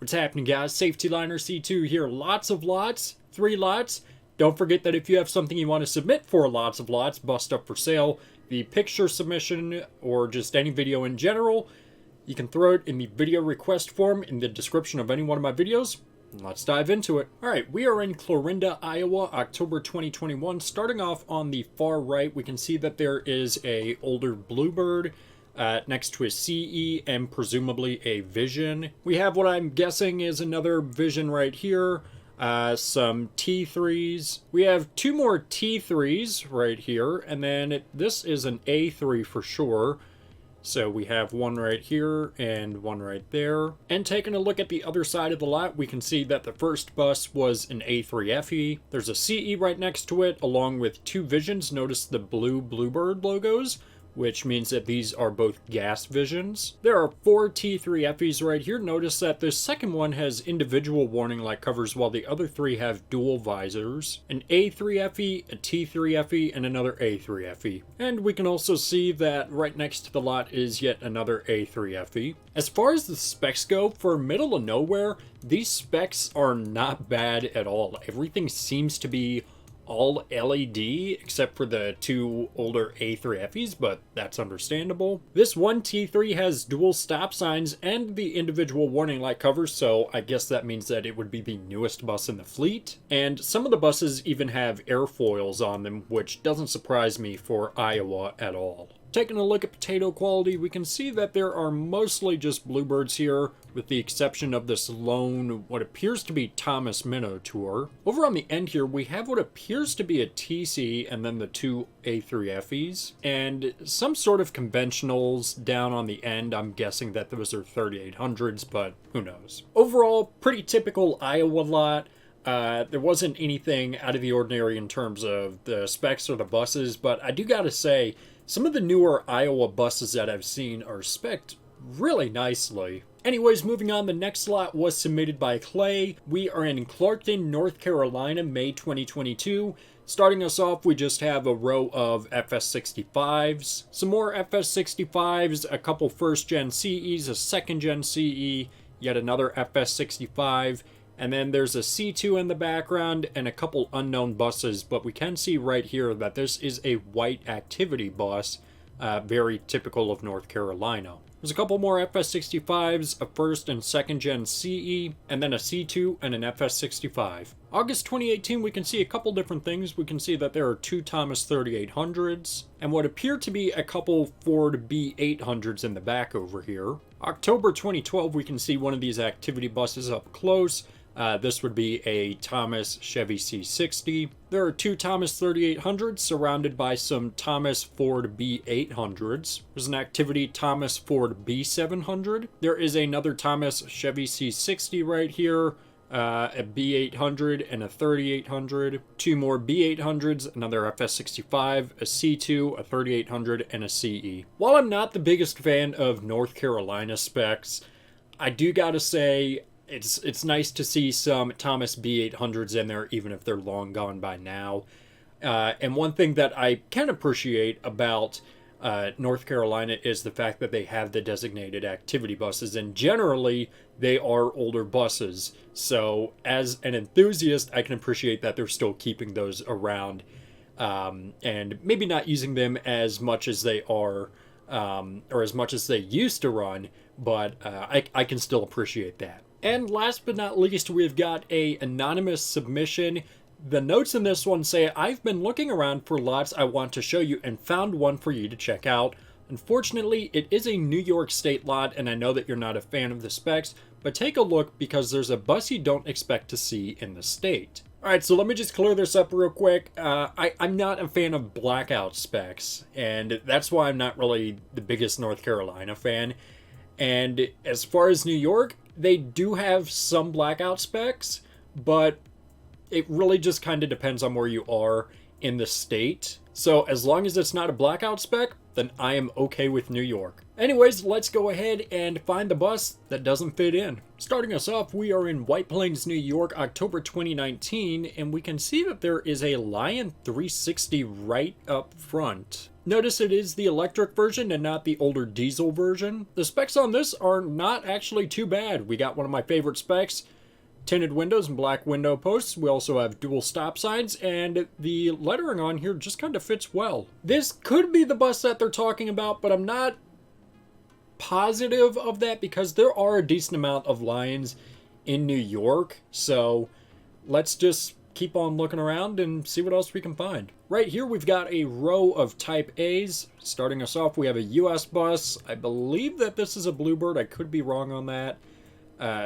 What's happening, guys? Safety Liner C2 here. Lots of lots, 3 lots. Don't forget that if you have something you want to submit for lots of lots, bust up for sale, the picture submission, or just any video in general, you can throw it in the video request form in the description of any one of my videos. Let's dive into it. Alright, we are in Clarinda, Iowa, October 2021. Starting off on the far right, we can see that there is a older bluebird next to a CE and presumably a Vision. We have what I'm guessing is another Vision right here. Some T3s. We have 2 more T3s right here, and then this is an A3 for sure. So we have one right here and one right there. And taking a look at the other side of the lot, we can see that the first bus was an A3FE. There's a CE right next to it, along with 2 Visions. Notice the blue Bluebird logos, which means that these are both gas Visions. There are 4 T3FEs right here. Notice that the second one has individual warning light covers, while the other 3 have dual visors. An A3FE, a T3FE, and another A3FE. And we can also see that right next to the lot is yet another A3FE. As far as the specs go, for middle of nowhere, these specs are not bad at all. Everything seems to be all LED except for the 2 older A3FEs, but that's understandable. This one T3 has dual stop signs and the individual warning light covers, so I guess that means that it would be the newest bus in the fleet. And some of the buses even have airfoils on them, which doesn't surprise me for Iowa at all. Taking a look at potato quality, we can see that there are mostly just bluebirds here, with the exception of this lone, what appears to be Thomas Minnow Tour. Over on the end here, we have what appears to be a TC and then the 2 A3FEs, and some sort of conventionals down on the end. I'm guessing that those are 3800s, but who knows. Overall, pretty typical Iowa lot. There wasn't anything out of the ordinary in terms of the specs or the buses, but I do gotta say, some of the newer Iowa buses that I've seen are spec'd really nicely. Anyways, moving on, the next lot was submitted by Clay. We are in Clarkton, North Carolina, May 2022. Starting us off, we just have a row of FS65s, some more FS65s, a couple first-gen CEs, a second-gen CE, yet another FS65, and then there's a C2 in the background and a couple unknown buses, but we can see right here that this is a white activity bus, very typical of North Carolina. There's a couple more FS65s, a first and second gen CE, and then a C2 and an FS65. August 2018, we can see a couple different things. We can see that there are 2 Thomas 3800s, and what appear to be a couple Ford B800s in the back over here. October 2012, we can see one of these activity buses up close. This would be a Thomas Chevy C60. There are 2 Thomas 3800s surrounded by some Thomas Ford B800s. There's an activity Thomas Ford B700. There is another Thomas Chevy C60 right here, a B800 and a 3800. 2 more B800s, another FS65, a C2, a 3800, and a CE. While I'm not the biggest fan of North Carolina specs, I do gotta say, it's nice to see some Thomas B800s in there, even if they're long gone by now. And one thing that I can appreciate about North Carolina is the fact that they have the designated activity buses, and generally they are older buses. So as an enthusiast, I can appreciate that they're still keeping those around, and maybe not using them as much as they are, or as much as they used to run, but I can still appreciate that. And last but not least, we've got a anonymous submission. The notes in this one say, I've been looking around for lots I want to show you and found one for you to check out. Unfortunately, it is a New York State lot, and I know that you're not a fan of the specs, but take a look because there's a bus you don't expect to see in the state. Alright, so let me just clear this up real quick. I'm not a fan of blackout specs, and that's why I'm not really the biggest North Carolina fan. And as far as New York, they do have some blackout specs, but it really just kind of depends on where you are in the state. So as long as it's not a blackout spec, then I am okay with New York. Anyways, let's go ahead and find the bus that doesn't fit in. Starting us off, we are in White Plains, New York, October 2019, and we can see that there is a Lion 360 right up front. Notice it is the electric version and not the older diesel version. The specs on this are not actually too bad. We got one of my favorite specs, tinted windows and black window posts. We also have dual stop signs, and the lettering on here just kind of fits well. This could be the bus that they're talking about, but I'm not positive of that because there are a decent amount of Lions in New York. So let's just keep on looking around and see what else we can find. Right here we've got a row of Type A's. Starting us off, we have a US bus. I believe that this is a Bluebird. I could be wrong on that.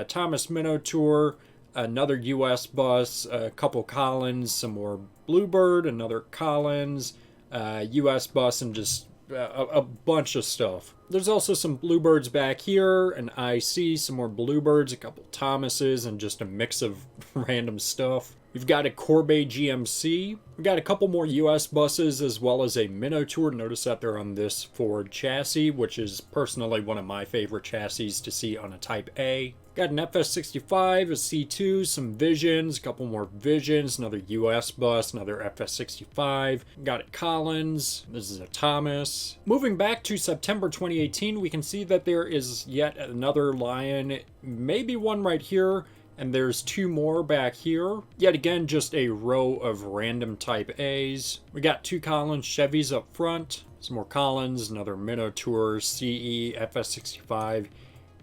Thomas Minnow Tour, another US bus, a couple Collins, some more Bluebird, another Collins, US bus, and just a bunch of stuff. There's also some Bluebirds back here, an IC, some more Bluebirds, a couple Thomases, and just a mix of random stuff. We've got a Corbeil GMC. We've got a couple more US buses as well as a Minnow Tour. Notice that they're on this Ford chassis, which is personally one of my favorite chassis to see on a Type A. Got an FS65, a C2, some Visions, a couple more Visions, another US bus, another FS65. Got a Collins. This is a Thomas. Moving back to September 2018, we can see that there is yet another Lion, maybe one right here. And there's two more back here. Yet again, just a row of random Type A's. We got two Collins Chevys up front. Some more Collins, another Minnow Tour, CE, FS65.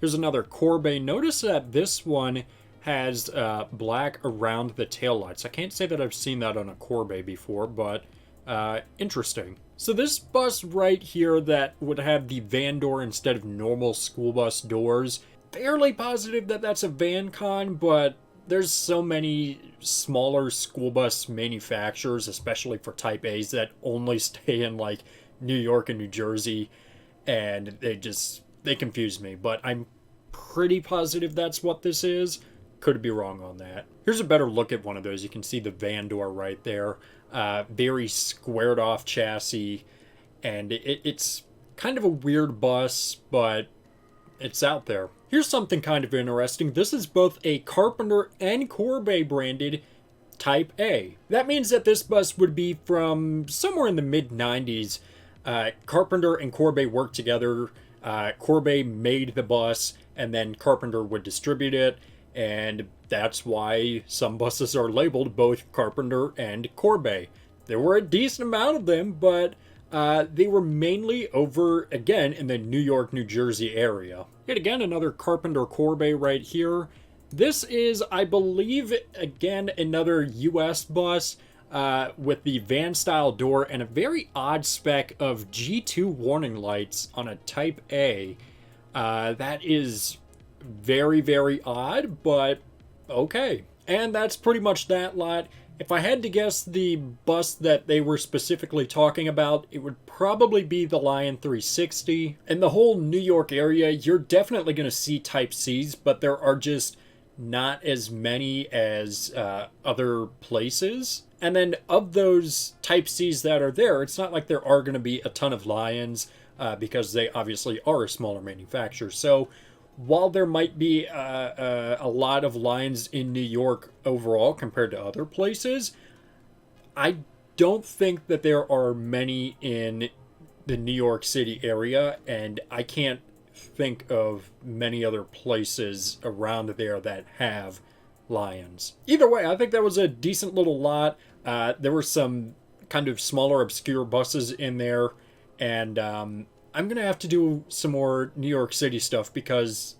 Here's another Corbeil. Notice that this one has black around the taillights. I can't say that I've seen that on a Corbeil before, but interesting. So this bus right here that would have the van door instead of normal school bus doors, fairly positive that that's a VanCon, but there's so many smaller school bus manufacturers, especially for Type A's, that only stay in like New York and New Jersey, and they confuse me. But I'm pretty positive that's what this is. Could be wrong on that. Here's a better look at one of those. You can see the van door right there. Very squared off chassis, and it's kind of a weird bus, but it's out there. Here's something kind of interesting. This is both a Carpenter and Corbeil branded Type A. That means that this bus would be from somewhere in the mid-90s. Carpenter and Corbeil worked together. Corbeil made the bus, and then Carpenter would distribute it, and that's why some buses are labeled both Carpenter and Corbeil. There were a decent amount of them, but they were mainly over, again, in the New York, New Jersey area. Yet again, another Carpenter Corbeil right here. This is, I believe, again, another US bus with the van-style door and a very odd spec of G2 warning lights on a Type A. That is very, very odd, but okay. And that's pretty much that lot. If I had to guess the bus that they were specifically talking about, it would probably be the Lion 360. In the whole New York area, you're definitely going to see Type Cs, but there are just not as many as other places. And then of those Type Cs that are there, it's not like there are going to be a ton of Lions because they obviously are a smaller manufacturer. So while there might be a lot of Lions in New York overall compared to other places, I don't think that there are many in the New York City area, and I can't think of many other places around there that have Lions. Either way, I think that was a decent little lot. There were some kind of smaller, obscure buses in there, and I'm going to have to do some more New York City stuff because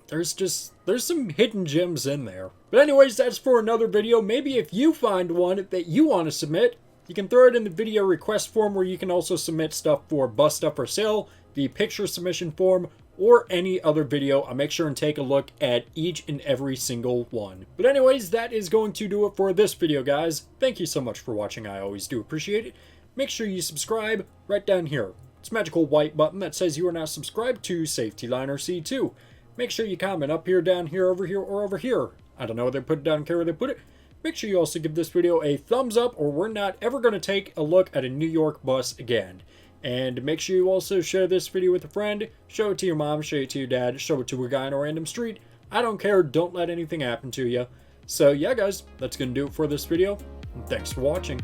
there's some hidden gems in there. But anyways, that's for another video. Maybe if you find one that you want to submit, you can throw it in the video request form where you can also submit stuff for Bus Stuff for Sale, the picture submission form, or any other video. I'll make sure and take a look at each and every single one. But anyways, that is going to do it for this video, guys. Thank you so much for watching. I always do appreciate it. Make sure you subscribe right down here. It's a magical white button that says you are now subscribed to Safety Liner C2. Make sure you comment up here, down here, over here, or over here. I don't know where they put it, down here where they put it. Make sure you also give this video a thumbs up, or we're not ever going to take a look at a New York bus again. And make sure you also share this video with a friend. Show it to your mom, show it to your dad, show it to a guy on a random street. I don't care, don't let anything happen to you. So yeah guys, that's going to do it for this video. And thanks for watching.